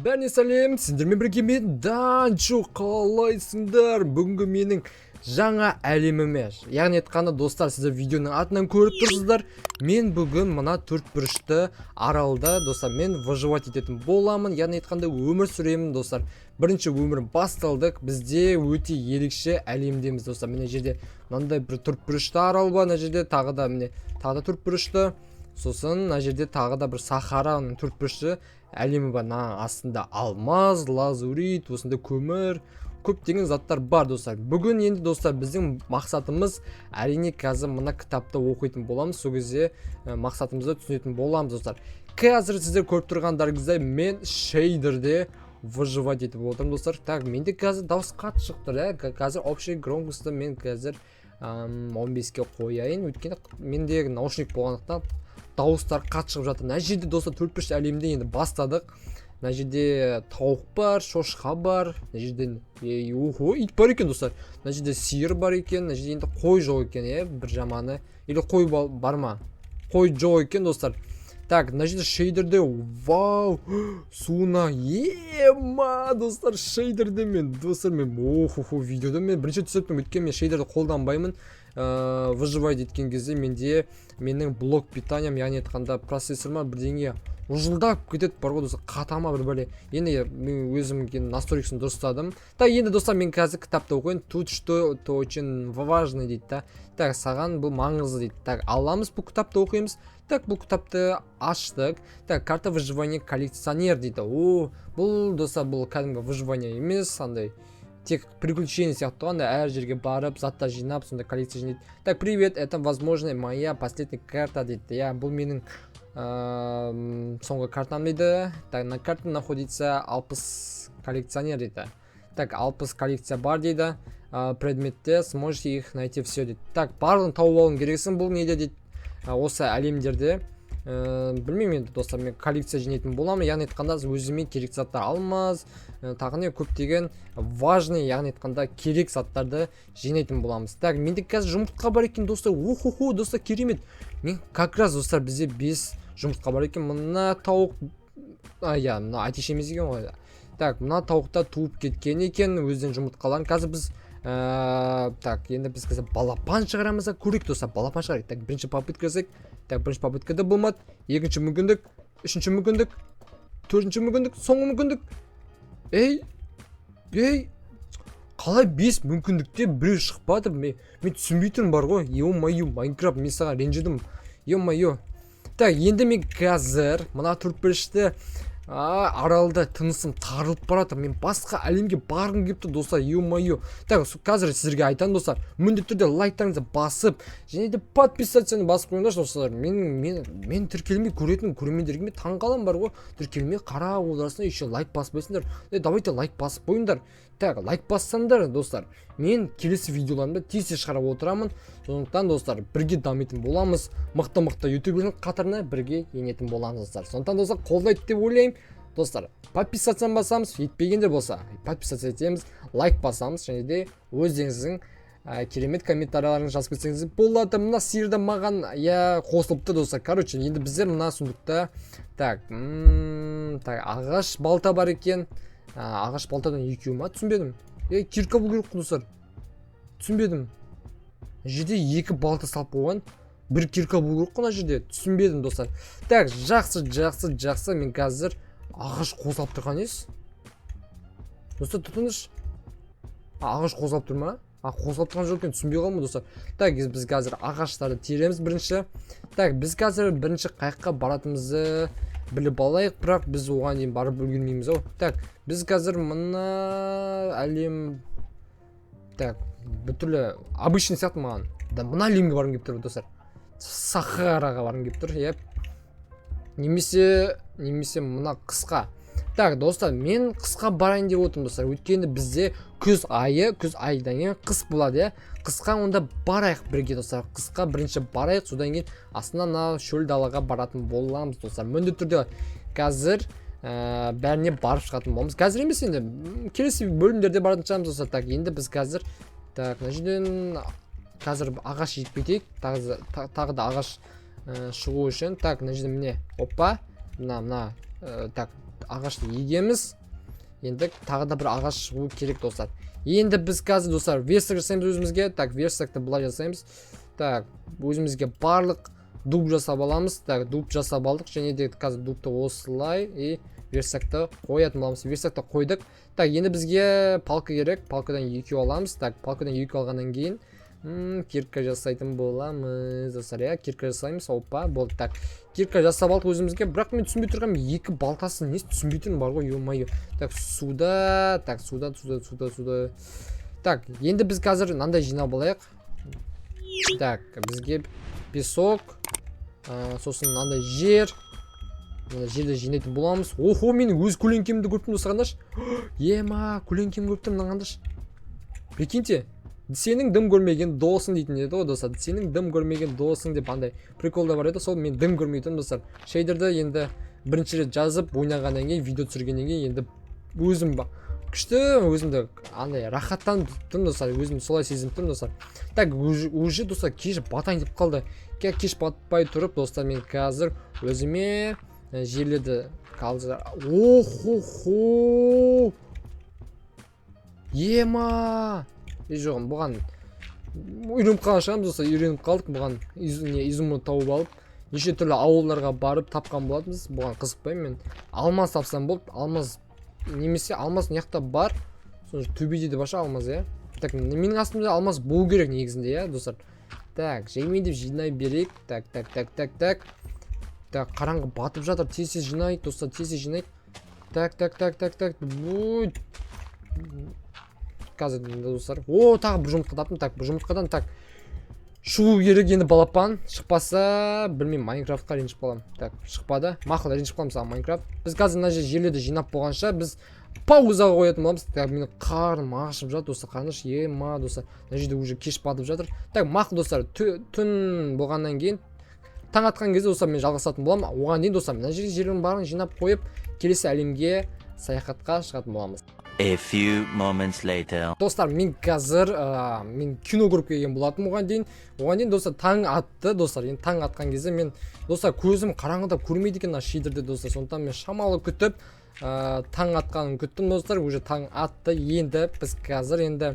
бәріне сәлем, сендермен бірге мен Данчо, қалайсыңдар? Бүгінгі менің жаңа әлеміме, яғни айтқанда достар, сіздер видеоның атынан көріп тұрсыздар. Мен бүгін мына төрт бұрышты аралда достар, мен выживать ететін боламын, яғни айтқанда өмір сүремін достар. Бірінші өмір басталдық, бізде өте ерекше әлемдеміз достар. Міне жерде мынандай бір төрт бұрышты арал бар, мына жерде тағы да төрт бұрышты. Сосын мына жерде тағы да бір Сахараның төрт бұрышты әлемі бар. Астында алмаз, лазурит, осында көмір, көптеген заттар бар достар. Бүгін енді достар біздің мақсатымыз әрине қазір мына кітапты оқитын боламыз. Сол кезде мақсатымызды түсінетін боламыз достар. Қазір сіздер көріп тұрғандарыңыздай мен шейдерде выживать етіп отырмын достар. Так, менде қазір дауыс қатты шықты, қазір общий громкостьті мен қазір 15-ке қояйын. Өйткені менде наушник болғандықтан дауыстар қатты шығып жатыр. Мына жерде достар төрт бұрышты әлемде енді бастадық. Мына жерде тауық бар, шошқа бар. Мына жерде ит бар екен достар. Мына жерде сиыр бар екен. Мына жерде енді қой жоқ екен, бір жаманы. Или қой бар ма? Қой жоқ екен достар. Так, мына жерде шейдерде, вау, суына ема достар, шейдерде мен достар, мен видеода мен бірінші түсіріппін, өткен мен шейдерді қолданбаймын. Выживать еткен кезде менің блок питаниям, яғни айтқанда процессорыма бірдеңе ұжылдап кетеді бар ғой достар, қатама бір бәле. Енді мен өзім настройкасын дұрыстадым. Так, енді достар, мен қазір кітапты оқиын. Тут что очень важно дейді да. Так, саған бұл маңызды дейді. Так, аламыз бұл кітапты оқимыз. Так, бұл кітапты аштық. Так, карта выживания коллекционер дейді. Бұл достар, бұл кәдімгі выживание емес, андай тек приключение сияқты ғана, әр жерге барып, заттар жинап, сонда коллекция жинайды. Так, привет, это возможно моя последняя карта дейді. Я, бұл менің соңғы картам дейді. Так, на карте находится 60 коллекционер дейді. Так, 60 коллекция бар дейді. Предметте сможете их найти все дейді. Так, барлығын тауып алуың керексің, бұл неде дейді. Осы әлемдерде білмеймін енді достар, мен коллекция жинайтын боламын. Яғни айтқанда өзіме керек заттар алмаз, тағы не көптеген важный, яғни айтқанда керек заттарды жинайтын боламыз. Так, менде қазір жұмыртқа бар екен достар. Достар, керемет. Мен как раз достар, бізде 5 жұмыртқа бар екен. Мына тауық, мына айтеш емес екен ғой. Так, мына тауықта туып кеткен екен өзден жұмыртқаларын. Қазір біз так, енді біз қазір балапан шығарамыз, көрейік достар, балапан шығарайық. Так, бірінші попытка жасайық. Так, бірінші попыткада болмады. Екінші мүмкіндік, үшінші мүмкіндік, төртінші мүмкіндік, соңғы мүмкіндік. Қалай 5 мүмкіндікте біреу шықпады? Мен түсінбей тұрмын бар ғой. Ё-моё, Майнкрафт, мен саған ренжідім. Ё-моё. Так, енді мен қазір мына төрт бұрышты аралда тынысым тарылып баратыр. Мен басқа әлемге барғым келіп тұр достар. Ё-моё. Так, қазір сіздерге айтамын достар, міндетті түрде лайктарыңызды басып, және де подписацияны басып қойыңдаршы достар. Мен тіркелмей көретін көрермендерге таң қалам бар ғой. Тіркелмей қарап оларсына еще лайк баспайсыңдар. Давайте лайк басып қойыңдар. Так, лайк бассаңдар достар, мен келесі видеоларымды тез шығарып отырамын. Сондықтан достар, бірге дамитын боламыз. Мықты ютуберлердің қатарына бірге енетін боламыз достар. Сондықтан достар, қолдайды деп ойлаймын. Достар, подписацияны басамыз, етпегендер болса, подписация етеміз, лайк басамыз, және де өздеріңіздің керемет комментарияларыңызды жазып кетсеңіз болады. Мына сиырда маған қосылыпты достар. Короче, енді біздер мына сундукта так, ағаш балта бар екен. Ағаш балтадан екеу ма? Түсінбедім. Кирка бұл керек достар. Түсінбедім. Жерде 2 балта салып қойған, бір кирка бұл керек қана жерде. Түсінбедім достар. Так, жақсы. Мен қазір ағаш қосалып тұрған ес. Достар, тұтыныш. Ағаш қосалып тұр ма? Қосалып тұрған жоқ екен, түсінбей қалмын достар. Так, біз қазір ағаштарды тереміз бірінші. Так, біз қазір бірінші қайыққа баратымызды біліп алайық, бірақ біз оған дейін барып үлгермейміз ау. Так, біз қазір мына әлем, так, бүтілі обычный сияқты маған. Мына әлемге барым кеп тұр достар. Сахараға барым кеп тұр, немесе мына қысқа. Так, достар, мен қысқа барайын деп отырмын достар. Өйткені бізде күз айдан кейін қыс болады, Қысқа онда барайық бірге достар. Қысқа бірінші барайық, содан кейін астына шөл далаға баратын боламыз достар. Міндетті түрде қазір бәріне барып шығатын боламыз. Қазір емес, енді келесі бөлімдерде баратын шығамыз достар. Так, енді біз қазір мына жерден қазір ағаш жетпейік. Тағы да ағаш шығу үшін. Так, мына жерде міне, опа, мына так, ағашты егеміз. Енді тағы да бір ағаш шығу керек достар. Енді біз қазір достар верстак жасаймыз өзімізге. Так, верстакты былай жасаймыз. Так, өзімізге барлық дуб жасап аламыз. Так, дуб жасап алдық. Және де қазір дубты осылай и верстакты қоятын боламыз. Верстакты қойдық. Так, енді бізге палка керек. Палкадан 2 аламыз. Так, палкадан 2 алғаннан кейін кирка жасайтын боламыз достар. Я кирка жасаймыз. Опа, болды. Так, кирка жасап алдық өзімізге. Бірақ мен түсінбей тұрғаным, 2 балтасын несі түсінбейтін бар ғой, ё-моё. Так, суда. Так, суда. Так, енді біз қазір мынандай жинап алайық. Так, бізге песок, сосын мынандай жер. Мына жерді жинайтын боламыз. Охо, мен өз көлеңкемді көріптім достар, қандаш. Ема, көлеңкем көріптім, қандаш. Прикиньте, сенің дым көрмеген досың дейтін еді ғой достар. Сенің дым көрмеген досың деп андай приколда бар еді. Сол мен дым көрмейтін достар. Шейдерді енді бірінші рет жазып, ойнағаннан кейін, видео түсіргеннен кейін енді өзім күшті, өзімді андай рахаттандым достар. Өзім солай сезіндім достар. Так, уже достар кеш батайын деп қалды. Кеш батпай тұрып достар, мен қазір өзіме жерледі қалды. Охо! Ема! Жоғым, бұған үйреніп қалған шығамыз достар, үйреніп қалдық бұған изумруд тауып алып. Неше түрлі ауылдарға барып тапқан болатынбыз. Бұған қызықпаймын мен. Алмаз тапсам болды. Алмаз немесе алмаз неяқта бар. Соны төбеде де баша алмаз, я. Так, менің астымда алмаз болу керек негізінде, я достар. Так, жаймен деп жинай берейік. Так. Так, қараңғы батып жатыр. Тез жинайық достар, тез жинайық. Так. Қазір достар. О, тағы бір жұмыртқа таптым. Так, бір жұмыртқадан так. Шығу керек енді балапан. Шықпаса, білмеймін, Майнкрафтқа ренжіп қалам. Так, шықпады. Мақұл, ренжіп қалам саған Майнкрафт. Біз қазір мына жерлерді жинап болғанша біз паузаға қоятын боламыз. Так, менің қарным ашып жатыр достар. Қарныш, ема достар. Мына жерде уже кеш батып жатыр. Так, мақұл достар, түн болғаннан кейін таң атқан кезде достар мен жалғасатын боламын. Оған дейін достар, мына жерлердің барын жинап қойып, келесі әлемге саяхатқа шығатын боламыз. A few moments later. Достар, мен қазір мен кино көріп келген болатым оған дейін достар таң атты достар. Енді таң атқан кезде мен достар көзім қараңғыда көрмейді екен шидерде достар. Сондықтан мен шамалы күтіп таң атқанын күттім достар. Уже таң атты. Енді біз қазір енді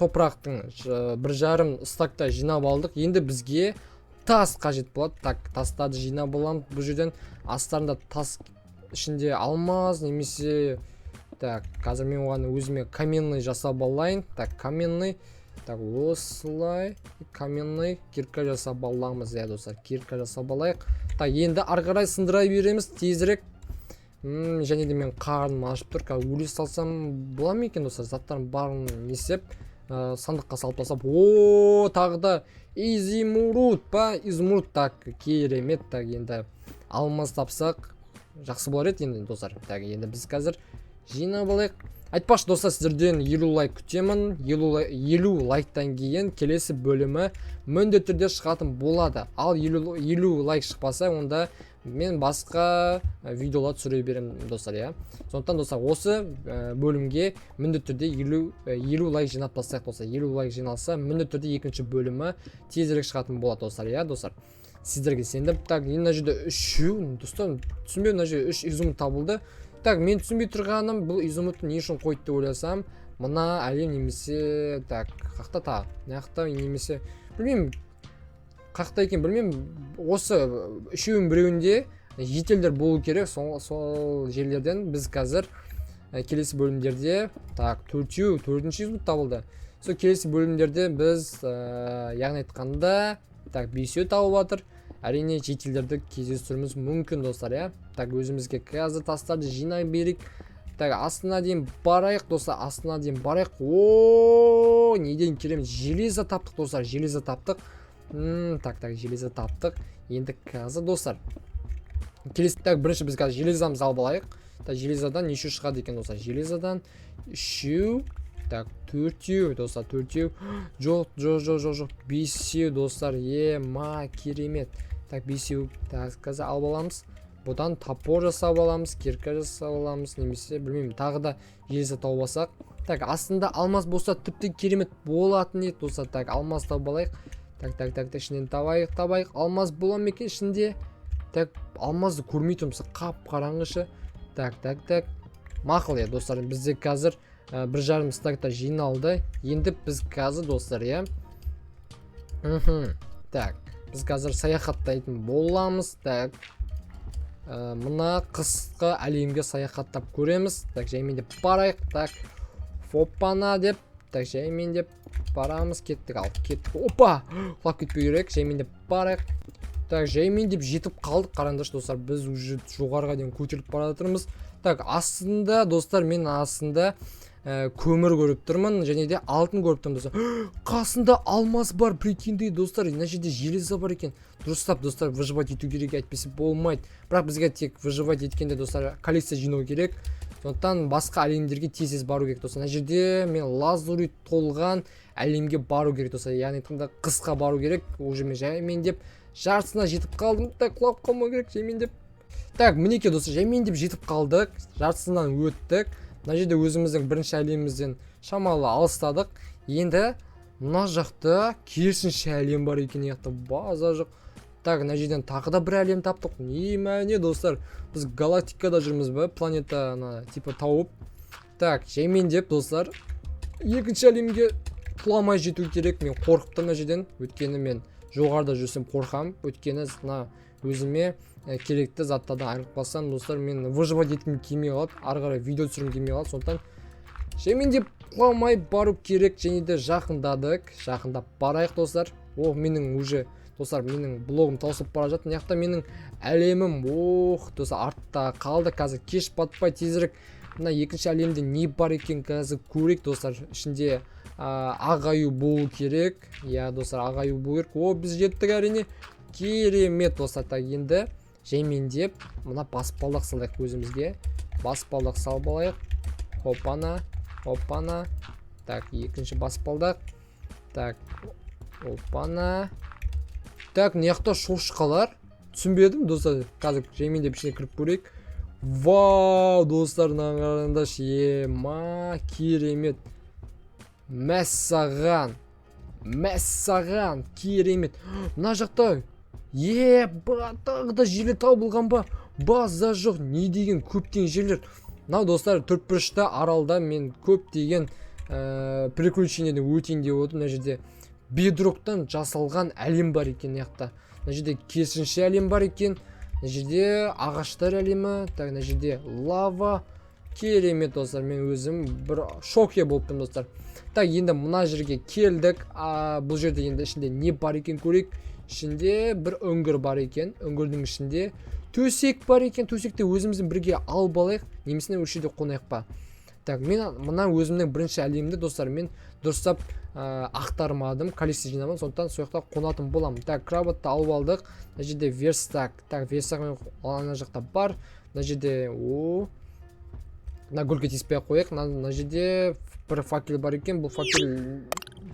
топырақтың 1,5 стакта жинап алдық. Енді бізге тас қажет болады. Так, тастарды жинап аламыз. Бұл жерден астарында тас ішінде алмаз немесе так, қазір мен оған өзіме каменный жасап алайын. Так, каменный. Так, осылай каменный кирка жасап аламыз, я достар. Кирка жасап алайық. Так, енді ары қарай сындыра береміз тезірек. Және де мен қарным ашып тұр. Өле салсам бола ма екен достар? Заттардың барын несеп сандыққа салып тастап. О, тағы да изумруд па? Изумруд. Так, керемет. Так, енді алмаз тапсақ жақсы болар еді енді достар. Так, енді біз қазір жинап алайық. Айтпақшы достар, сіздерден 50 лайк күтемін. 50 лайктан кейін келесі бөлімі міндетті түрде шығатын болады. Ал 50 лайк шықпаса, онда мен басқа видеолар түсіре беремін достар, я. Сондықтан достар, осы бөлімге міндетті түрде 50 лайк жинап тастайық достар. 50 лайк жиналса, міндетті түрде екінші бөлімі тезірек шығатын болады достар, я достар. Сіздерге сендім. Так, мына жерде 3 достар, түсінбей мына жерде 3 изумруд табылды. Так, мен түсінбей тұрғаным, бұл изумрудты не үшін қойды деп ойласам, мына әлем немесе, так, қақта тағы, неқта немесе, білмеймін, қақта екен, білмеймін, осы үшеуін біреуінде жетелдер болу керек, сол жерлерден біз қазір келесі бөлімдерде, так, төртінші изумруд табылды. Сол келесі бөлімдерде біз, яғни айтқанда, так, 5 тауып жатыр. Әрине жетелдерді кездестіруіміз мүмкін достар, я. Так, өзімізге қазір тастарды жинай берейік. Так, астына дейін барайық достар, астына дейін барайық. О, неден керемет, железа таптық достар, железа таптық. Так, железа таптық. Енді қазір достар. Келесі, так, бірінші біз қазір железамыз алып алайық. Так, железадан неше шығады екен достар? Железадан 3, так, 4 достар, 4. Жоқ, 5 достар. Ема, керемет. Так, 5. Так, қазір алып аламыз. Бұдан топор жасап аламыз, кирка жасап аламыз, немесе білмеймін, тағы да железа тауып алсақ. Так, астында алмаз болса тіпті керемет болатын еді достар. Так, алмаз тауып алайық. Так, ішінен табайық. Алмаз бола ма екен ішінде? Так, алмазды көрмей тұрмыз, қап қараңғышы. Так. Мақұл иә достар, бізде қазір 1,5 стакта жиналды. Енді біз қазір достар, иә. Так, біз қазір саяхаттайтын боламыз. Так. Мына қысқы әлемге саяхаттап көреміз. Так, жаймен деп барайық. Так. Фоппана деп. Так, жаймен деп барамыз. Кеттік, алып кеттік. Опа! Құлап кетпеу керек. Жаймен деп барайық. Так, жаймен деп жетіп қалдық. Қараңдаршы достар, біз уже жоғарыға дейін көтеріліп бара жатырмыз. Так, астында достар, мен астында көмір көріп тұрмын, және де алтын көріп тұрмын достар. Қасында алмаз бар, прикиньте достар, мына жерде железо бар екен. Дұрыстап достар, выживать ету керек, әйтпесе болмайды. Бірақ бізге тек выживать еткенде достар коллекция жинау керек. Сондықтан басқа әлемдерге тез бару керек достар. Мына жерде мен лазурит толған әлемге бару керек достар. Яғни айтқанда қысқа бару керек. Уже мен жаймен деп жартысына жетіп қалдым. Так, құлап қалмау керек жаймен деп. Так, мінекей достар, жаймен деп жетіп қалдық. Жартысынан өттік. Мына жерде өзіміздің бірінші әлемімізден шамалы алыстадық. Енді мына жақта керісінше әлем бар екен, яқты база жоқ. Так, мына жерден тағы да бір әлем таптық. Не достар, біз галактикада жүрміз бе? Планета типа тауып. Так, жаймен деп достар, екінші әлемге құламай жету керек. Мен қорқыптым мына жерден, өйткені мен жоғарыда жүрсем қорқам. Өйткені өзіме керекті заттардан айырылып қалсам достар, мен выживать еткім келмей қалады, ары қарай видео түсіргім келмей қалады. Сондықтан жаймен деп құламай бару керек. Және де жақындадық. Жақындап барайық достар. Менің уже достар, менің блогым таусылып бара жатыр. Мына жақта менің әлемім достар артта қалды. Қазір кеш батпай тезірек мына екінші әлемде не бар екен қазір көрейік достар. Ішінде ағаю болу керек. Иә достар, ағаю болу керек. Біз жеттік әрине. Керемет достар. Так, енді жаймен деп мына баспалдақ салайық өзімізге. Баспалдақ салып алайық. Опана. Так, екінші баспалдақ. Так, опана. Так, мына жақта шошқалар. Түсінбедім достар. Қазір жаймен деп ішіне кіріп көрейік. Вау достар, қараңдаршы. Керемет. Мәссаған, керемет. Мына жақта тағы да жерлер табылған ба? База жоқ, не деген көптеген жерлер. Мынау достар, төртбұрышта аралда мен көптеген приключениеден өтейін деп отырмын. Мына жерде бедроктан жасалған әлем бар екен. Мына жерде керісінше әлем бар екен. Мына жерде ағаштар әлемі. Так, мына жерде лава. Керемет достар, мен өзім бір шокке болыппын достар. Так, енді мына жерге келдік. Бұл жерде енді ішінде не бар екен көрейік. Ішінде бір үңгір бар екен. Үңгірдің ішінде төсек бар екен. Төсекте өзіміздің бірге алып алайық. Немесіне өлшеде қонайық па. Так, мен мына өзімнің бірінші әлемді достар, мен дұрыстап ақтармадым, коллекция жинамадым. Сондықтан сол жақта қонатын боламын. Так, кроватты алып алдық. Мына жерде верстак. Так, верстак ана жақта бар. Мына жерде мына гүлге тиіспей қояйық. Мына жерде бір факел бар екен. Бұл факел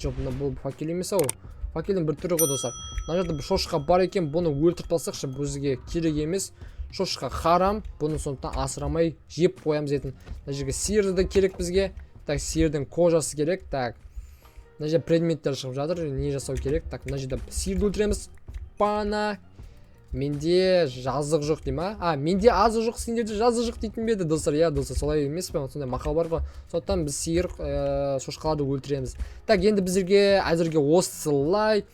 жоқ, бұл факел емес ау. Факелдің бір түрі ғой достар. Мына жерде бір шошқа бар екен. Бұны өлтіріп алсақшы, бізге керек емес. Шошқа харам. Бұны сондықтан асырамай жеп қоямыз етін. Мына жерге сиырды да керек бізге. Так, сиырдың кожасы керек. Так, мына жерде предметтер шығып жатыр. Не жасау керек? Так, мына жерде сиырды өлтіреміз. Пана. Менде жазық жоқ дейм, менде азы жоқ, сендерде жазы жоқ дейтін беді достар. Я достар, солай емес пе? Сондай мақал бар ғой. Сондықтан біз сиыр шошқаларды өлтіреміз. Так, енді біздерге әзірге осылай.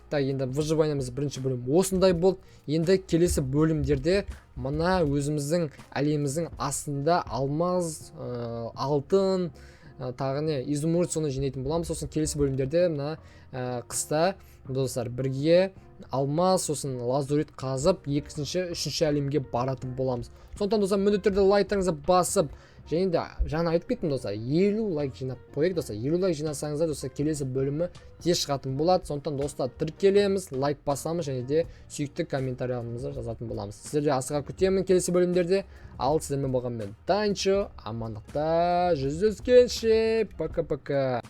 Так, енді выживаниеміз бірінші бөлім осындай болды. Енді келесі бөлімдерде мына өзіміздің әлеміміздің астында алмаз, алтын, тағы не изумруд соны жинайтын боламыз. Сосын келесі бөлімдерде мына қыста достар бірге алмаз, сосын лазурит қазып, екінші, үшінші әлемге баратын боламыз. Сондықтан достар, міндетті түрде лайктарыңызды басып, және де жаңа айтып кеттім достар, 50 лайк жинап қояйық достар. 50 лайк жинасаңыздар достар, келесі бөлімі тез шығатын болады. Сондықтан достар, тіркелеміз, лайк басамыз, және де сүйікті комментарияларымызды жазатын боламыз. Сіздерді асыға күтемін келесі бөлімдерде. Ал сіздермен болған мен Данчо, амандықта жүздескенше, пока-пока.